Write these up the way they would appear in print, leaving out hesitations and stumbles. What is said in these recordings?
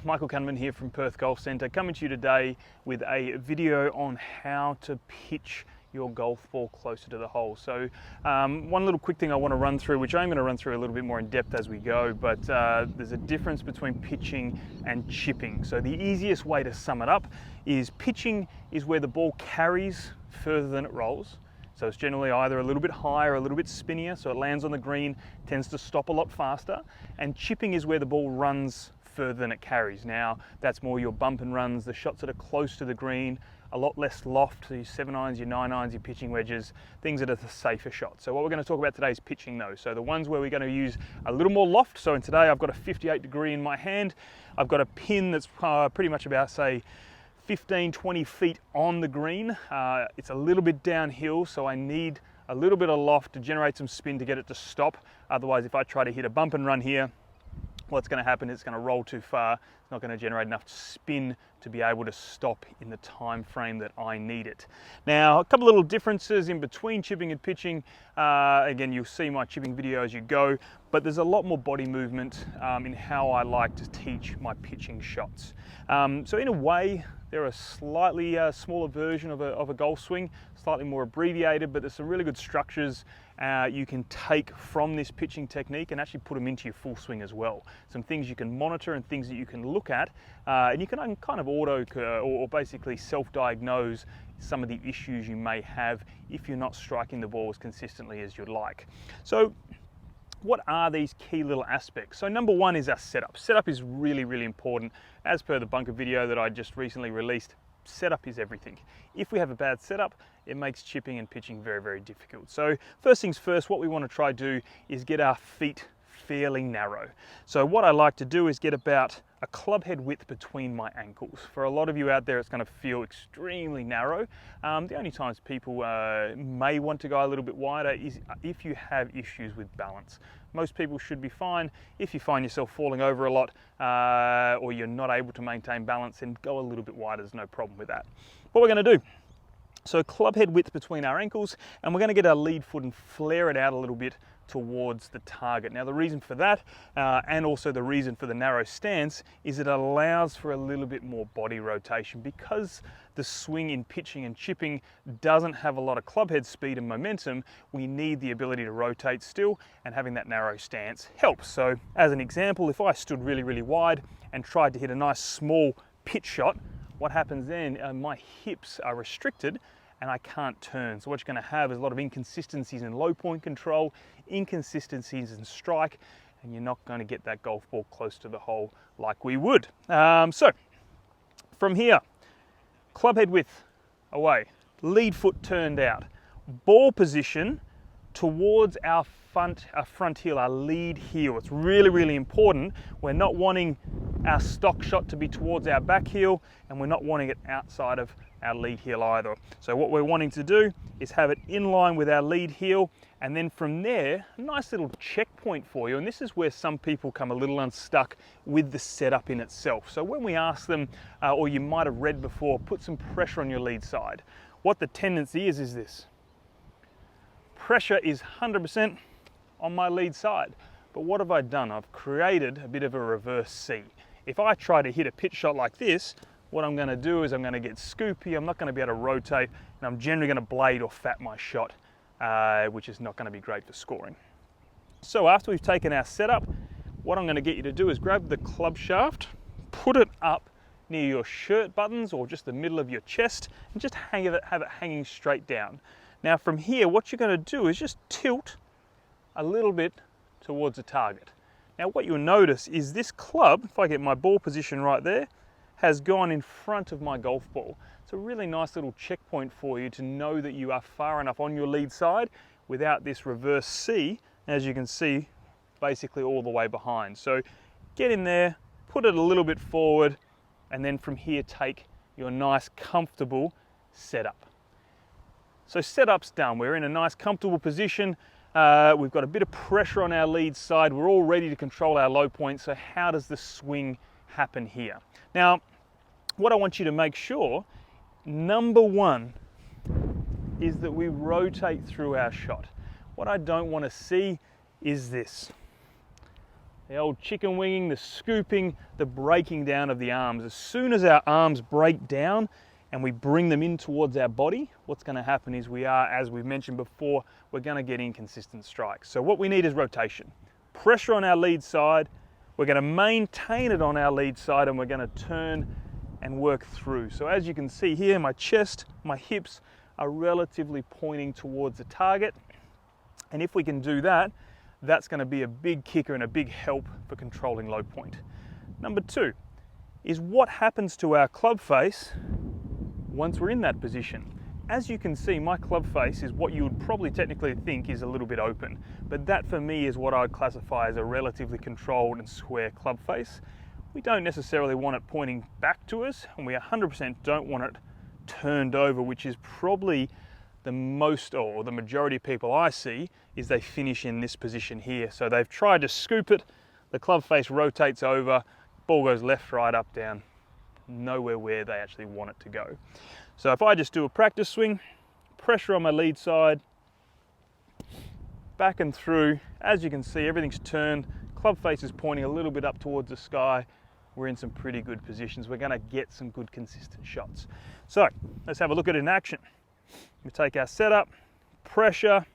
Michael Cunman here from Perth Golf Centre, coming to you today with a video on how to pitch your golf ball closer to the hole. So one little quick thing I want to run through, which I'm going to run through a little bit more in depth as we go, but there's a difference between pitching and chipping. So the easiest way to sum it up is pitching is where the ball carries further than it rolls. So it's generally either a little bit higher or a little bit spinnier, so it lands on the green, tends to stop a lot faster. And chipping is where the ball runs further than it carries. Now, that's more your bump and runs, the shots that are close to the green, a lot less loft, so your 7-irons, your 9-irons, your pitching wedges, things that are the safer shots. So what we're going to talk about today is pitching those. So the ones where we're going to use a little more loft. So today I've got a 58 degree in my hand. I've got a pin that's pretty much about, say, 15-20 feet on the green. It's a little bit downhill, so I need a little bit of loft to generate some spin to get it to stop. Otherwise, if I try to hit a bump and run here, what's going to happen is it's going to roll too far. It's not going to generate enough spin to be able to stop in the time frame that I need it. Now, a couple little differences in between chipping and pitching. Again, you'll see my chipping video as you go, but there's a lot more body movement in how I like to teach my pitching shots. So in a way, they're a slightly smaller version of a golf swing, slightly more abbreviated, but there's some really good structures you can take from this pitching technique and actually put them into your full swing as well. Some things you can monitor and things that you can look at, and you can kind of or basically self-diagnose some of the issues you may have if you're not striking the ball as consistently as you'd like. So what are these key little aspects? So number one is our setup. Setup is really, really important. As per the bunker video that I just recently released, setup is everything. If we have a bad setup, it makes chipping and pitching very, very difficult. So first things first, what we want to try to do is get our feet fairly narrow. So what I like to do is get about a club head width between my ankles. For a lot of you out there, it's going to feel extremely narrow. The only times people may want to go a little bit wider is if you have issues with balance. Most people should be fine. If you find yourself falling over a lot or you're not able to maintain balance, then go a little bit wider, there's no problem with that. What we're going to do, so club head width between our ankles, and we're going to get our lead foot and flare it out a little bit towards the target. Now the reason for that, and also the reason for the narrow stance, is it allows for a little bit more body rotation. Because the swing in pitching and chipping doesn't have a lot of club head speed and momentum, we need the ability to rotate still, and having that narrow stance helps. So as an example, if I stood really, really wide and tried to hit a nice small pitch shot, what happens then, my hips are restricted and I can't turn. So what you're going to have is a lot of inconsistencies in low point control, inconsistencies in strike, and you're not going to get that golf ball close to the hole like we would. So from here, club head width away, lead foot turned out, ball position towards our front heel, our lead heel. It's really, really important. We're not wanting our stock shot to be towards our back heel, and we're not wanting it outside of our lead heel either. So what we're wanting to do is have it in line with our lead heel, and then from there, a nice little checkpoint for you. And this is where some people come a little unstuck with the setup in itself. So when we ask them, or you might have read before, put some pressure on your lead side, what the tendency is this. Pressure is 100% on my lead side. But what have I done? I've created a bit of a reverse C. If I try to hit a pitch shot like this, what I'm going to do is I'm going to get scoopy, I'm not going to be able to rotate, and I'm generally going to blade or fat my shot, which is not going to be great for scoring. So after we've taken our setup, what I'm going to get you to do is grab the club shaft, put it up near your shirt buttons or just the middle of your chest, and just have it hanging straight down. Now from here, what you're going to do is just tilt a little bit towards the target. Now what you'll notice is this club, if I get my ball position right there, has gone in front of my golf ball. It's a really nice little checkpoint for you to know that you are far enough on your lead side without this reverse C, as you can see, basically all the way behind. So get in there, put it a little bit forward, and then from here take your nice comfortable setup. So setup's done. We're in a nice comfortable position. We've got a bit of pressure on our lead side. We're all ready to control our low point. So how does the swing happen here? Now, what I want you to make sure, number one, is that we rotate through our shot. What I don't want to see is this. The old chicken winging, the scooping, the breaking down of the arms. As soon as our arms break down and we bring them in towards our body, what's going to happen is we are, as we've mentioned before, we're going to get inconsistent strikes. So what we need is rotation. Pressure on our lead side, we're going to maintain it on our lead side, and we're going to turn and work through. So as you can see here, my chest, my hips are relatively pointing towards the target. And if we can do that, that's going to be a big kicker and a big help for controlling low point. Number two is what happens to our club face once we're in that position. As you can see, my club face is what you would probably technically think is a little bit open, but that for me is what I'd classify as a relatively controlled and square club face. We don't necessarily want it pointing back to us, and we 100% don't want it turned over, which is probably the most, or the majority of people I see, is they finish in this position here. So they've tried to scoop it, the club face rotates over, ball goes left, right, up, down, nowhere where they actually want it to go. So if I just do a practice swing, pressure on my lead side, back and through, as you can see, everything's turned, club face is pointing a little bit up towards the sky, we're in some pretty good positions. We're gonna get some good consistent shots. So let's have a look at it in action. We take our setup, pressure,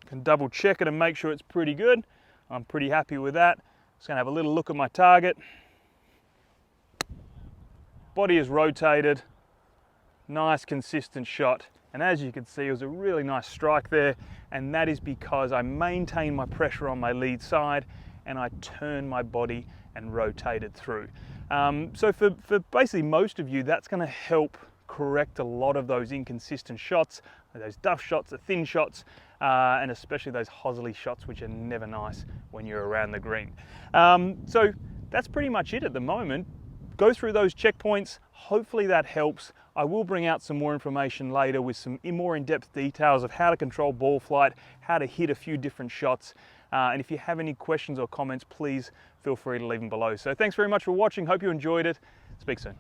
can double check it and make sure it's pretty good. I'm pretty happy with that. Just gonna have a little look at my target. Body is rotated, nice consistent shot. And as you can see, it was a really nice strike there. And that is because I maintain my pressure on my lead side and I turn my body and rotate it through. So for basically most of you, that's gonna help correct a lot of those inconsistent shots, those duff shots, the thin shots, and especially those hosily shots, which are never nice when you're around the green. So that's pretty much it at the moment. Go through those checkpoints. Hopefully that helps. I will bring out some more information later with some more in-depth details of how to control ball flight, how to hit a few different shots. And if you have any questions or comments, please feel free to leave them below. So thanks very much for watching. Hope you enjoyed it. Speak soon.